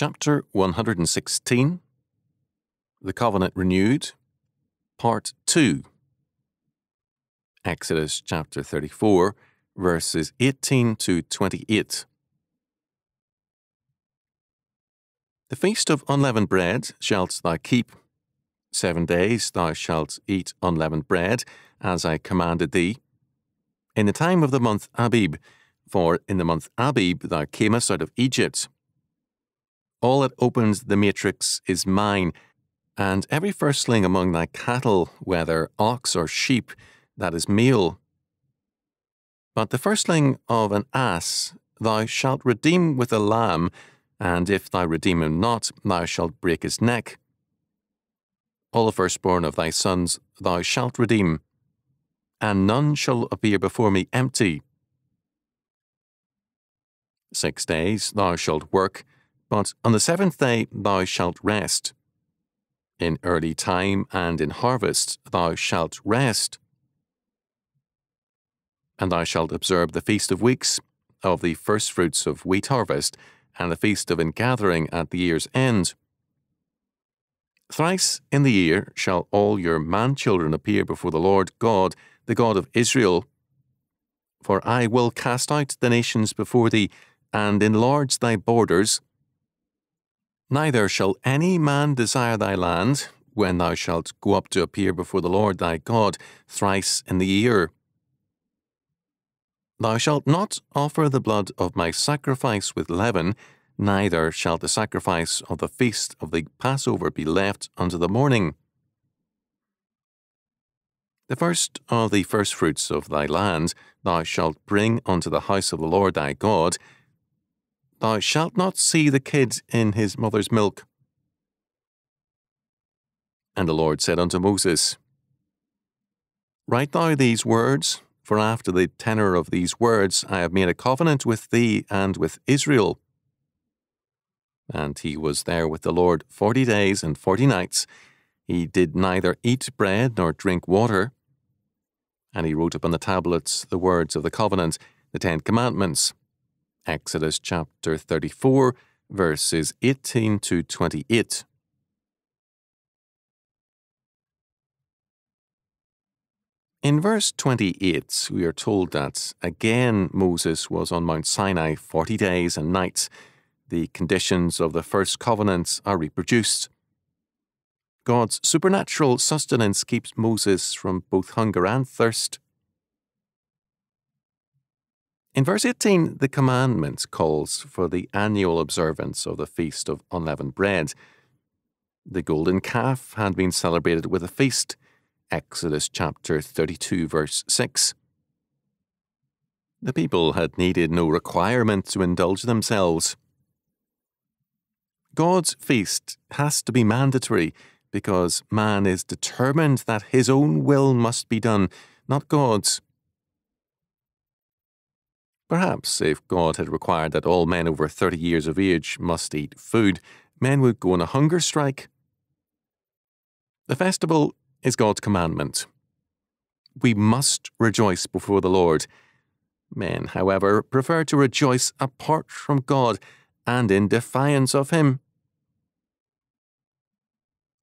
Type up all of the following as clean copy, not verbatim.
Chapter 116, The Covenant Renewed, Part 2. Exodus chapter 34, verses 18 to 28. The feast of unleavened bread shalt thou keep. 7 days thou shalt eat unleavened bread, as I commanded thee, in the time of the month Abib, for in the month Abib thou camest out of Egypt. All that opens the matrix is mine, and every firstling among thy cattle, whether ox or sheep, that is male. But the firstling of an ass thou shalt redeem with a lamb, and if thou redeem him not, thou shalt break his neck. All the firstborn of thy sons thou shalt redeem, and none shall appear before me empty. 6 days thou shalt work, but on the 7th day thou shalt rest. In early time and in harvest thou shalt rest. And thou shalt observe the feast of weeks, of the firstfruits of wheat harvest, and the feast of ingathering at the year's end. Thrice in the year shall all your man-children appear before the Lord God, the God of Israel. For I will cast out the nations before thee, and enlarge thy borders. Neither shall any man desire thy land, when thou shalt go up to appear before the Lord thy God thrice in the year. Thou shalt not offer the blood of my sacrifice with leaven, neither shall the sacrifice of the feast of the Passover be left unto the morning. The first of the firstfruits of thy land thou shalt bring unto the house of the Lord thy God. Thou shalt not see the kid in his mother's milk. And the Lord said unto Moses, Write thou these words, for after the tenor of these words I have made a covenant with thee and with Israel. And he was there with the Lord 40 days and 40 nights. He did neither eat bread nor drink water. And he wrote upon the tablets the words of the covenant, the 10 Commandments. Exodus chapter 34, verses 18 to 28. In verse 28, we are told that again Moses was on Mount Sinai 40 days and nights. The conditions of the first covenant are reproduced. God's supernatural sustenance keeps Moses from both hunger and thirst. In verse 18, the commandment calls for the annual observance of the Feast of Unleavened Bread. The golden calf had been celebrated with a feast. Exodus chapter 32, verse 6. The people had needed no requirement to indulge themselves. God's feast has to be mandatory because man is determined that his own will must be done, not God's. Perhaps if God had required that all men over 30 years of age must eat food, men would go on a hunger strike. The festival is God's commandment. We must rejoice before the Lord. Men, however, prefer to rejoice apart from God and in defiance of Him.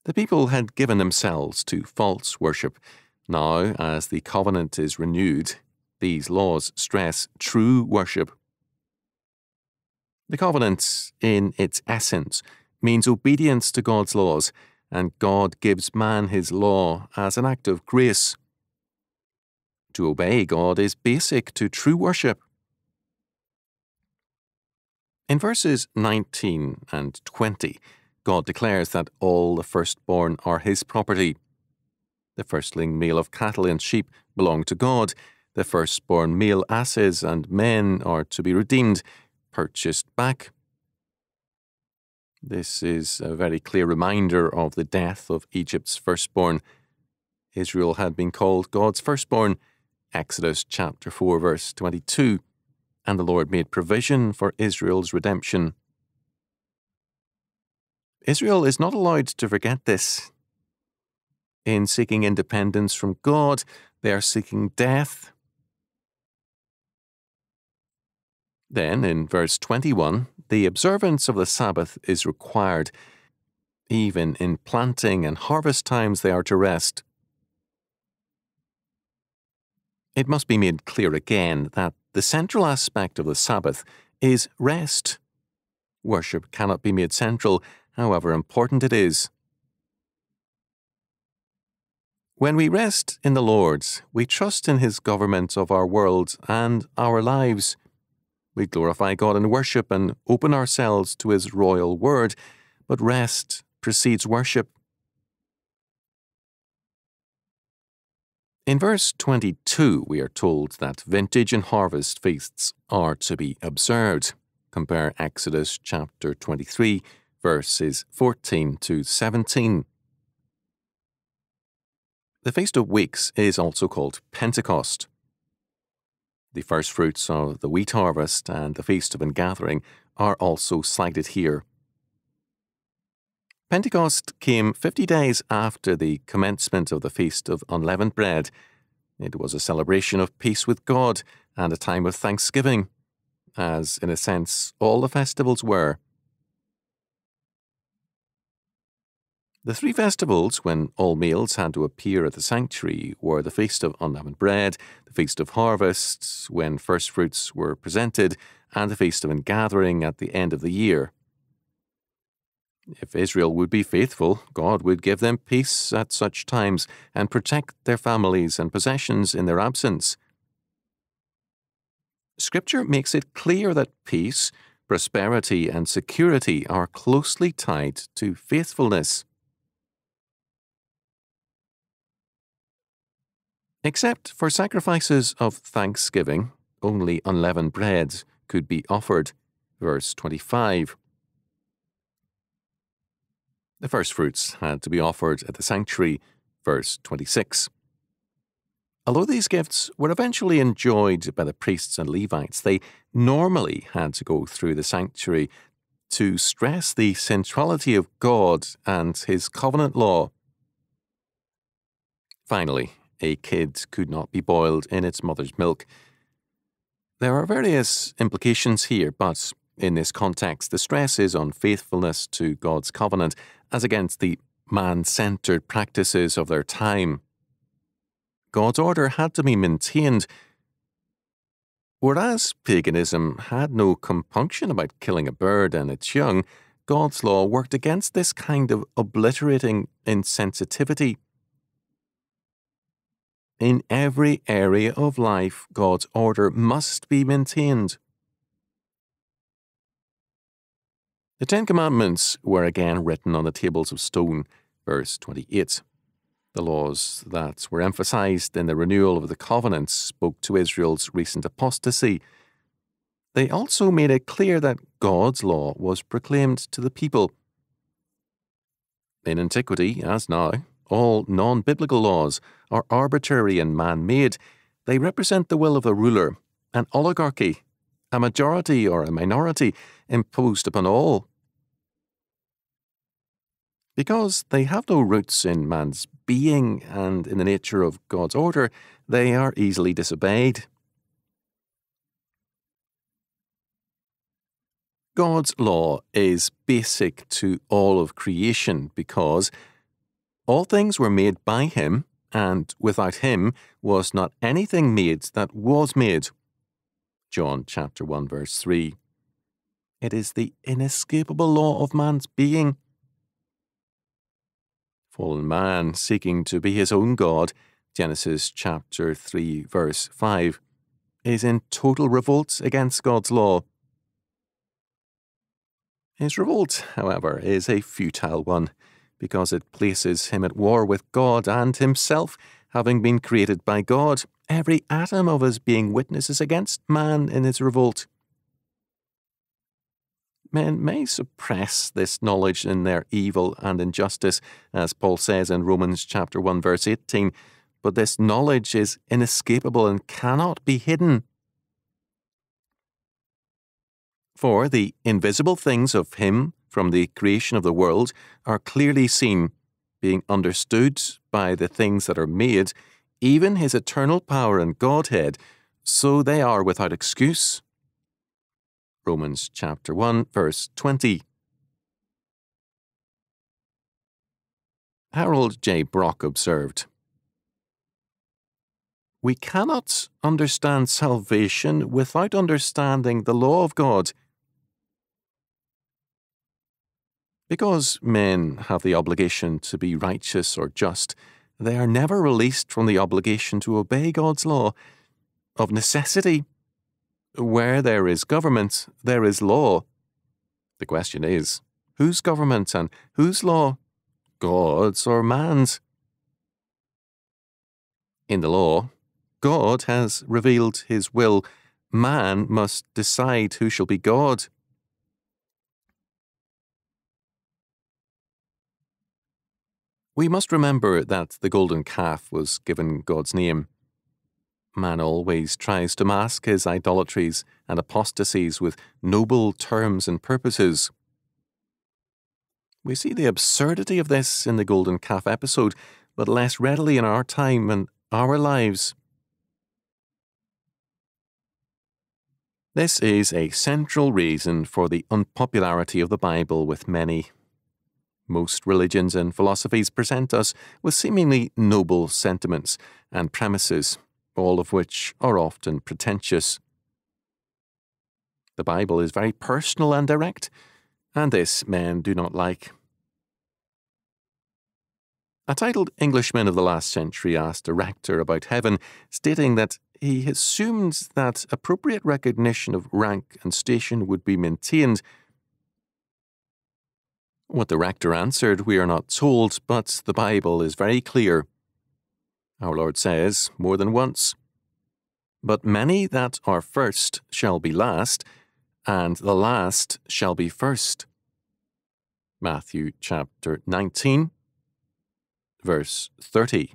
The people had given themselves to false worship. Now, as the covenant is renewed, these laws stress true worship. The covenant, in its essence, means obedience to God's laws, and God gives man his law as an act of grace. To obey God is basic to true worship. In verses 19 and 20, God declares that all the firstborn are His property. The firstling male of cattle and sheep belong to God. The firstborn male asses and men are to be redeemed, purchased back. This is a very clear reminder of the death of Egypt's firstborn. Israel had been called God's firstborn, Exodus chapter 4, verse 22, and the Lord made provision for Israel's redemption. Israel is not allowed to forget this. In seeking independence from God, they are seeking death. Then, in verse 21, the observance of the Sabbath is required. Even in planting and harvest times they are to rest. It must be made clear again that the central aspect of the Sabbath is rest. Worship cannot be made central, however important it is. When we rest in the Lord, we trust in His government of our world and our lives. We glorify God in worship and open ourselves to His royal word, but rest precedes worship. In verse 22, we are told that vintage and harvest feasts are to be observed. Compare Exodus chapter 23, verses 14 to 17. The Feast of Weeks is also called Pentecost. The first fruits of the wheat harvest and the Feast of Ingathering are also cited here. Pentecost came 50 days after the commencement of the Feast of Unleavened Bread. It was a celebration of peace with God and a time of thanksgiving, as, in a sense, all the festivals were. The three festivals, when all males had to appear at the sanctuary, were the Feast of Unleavened Bread, the Feast of Harvest, when first fruits were presented, and the Feast of Ingathering at the end of the year. If Israel would be faithful, God would give them peace at such times and protect their families and possessions in their absence. Scripture makes it clear that peace, prosperity, and security are closely tied to faithfulness. Except for sacrifices of thanksgiving, only unleavened bread could be offered. Verse 25. The first fruits had to be offered at the sanctuary, verse 26. Although these gifts were eventually enjoyed by the priests and Levites, they normally had to go through the sanctuary to stress the centrality of God and His covenant law. Finally, a kid could not be boiled in its mother's milk. There are various implications here, but in this context, the stress is on faithfulness to God's covenant as against the man-centered practices of their time. God's order had to be maintained. Whereas paganism had no compunction about killing a bird and its young, God's law worked against this kind of obliterating insensitivity. In every area of life, God's order must be maintained. The Ten Commandments were again written on the tables of stone, verse 28. The laws that were emphasized in the renewal of the covenants spoke to Israel's recent apostasy. They also made it clear that God's law was proclaimed to the people. In antiquity, as now, all non-biblical laws are arbitrary and man-made. They represent the will of a ruler, an oligarchy, a majority or a minority imposed upon all. Because they have no roots in man's being and in the nature of God's order, they are easily disobeyed. God's law is basic to all of creation because all things were made by Him, and without Him was not anything made that was made. John chapter 1 verse 3. It is the inescapable law of man's being. Fallen man seeking to be his own God, Genesis chapter 3 verse 5, is in total revolt against God's law. His revolt, however, is a futile one, because it places him at war with God and himself, having been created by God. Every atom of his being witnesses against man in his revolt. Men may suppress this knowledge in their evil and injustice, as Paul says in Romans chapter 1 verse 18, but this knowledge is inescapable and cannot be hidden. For the invisible things of Him from the creation of the world are clearly seen, being understood by the things that are made, even His eternal power and Godhead, so they are without excuse. Romans chapter 1, verse 20. Harold J. Brock observed, "We cannot understand salvation without understanding the law of God. Because men have the obligation to be righteous or just, they are never released from the obligation to obey God's law. Of necessity, where there is government, there is law. The question is, whose government and whose law? God's or man's? In the law, God has revealed his will. Man must decide who shall be God. We must remember that the golden calf was given God's name. Man always tries to mask his idolatries and apostasies with noble terms and purposes. We see the absurdity of this in the golden calf episode, but less readily in our time and our lives. This is a central reason for the unpopularity of the Bible with many. Most religions and philosophies present us with seemingly noble sentiments and premises, all of which are often pretentious. The Bible is very personal and direct, and this men do not like. A titled Englishman of the last century asked a rector about heaven, stating that he assumed that appropriate recognition of rank and station would be maintained. What the rector answered, we are not told, but the Bible is very clear. Our Lord says, more than once, "But many that are first shall be last, and the last shall be first." Matthew chapter 19, verse 30.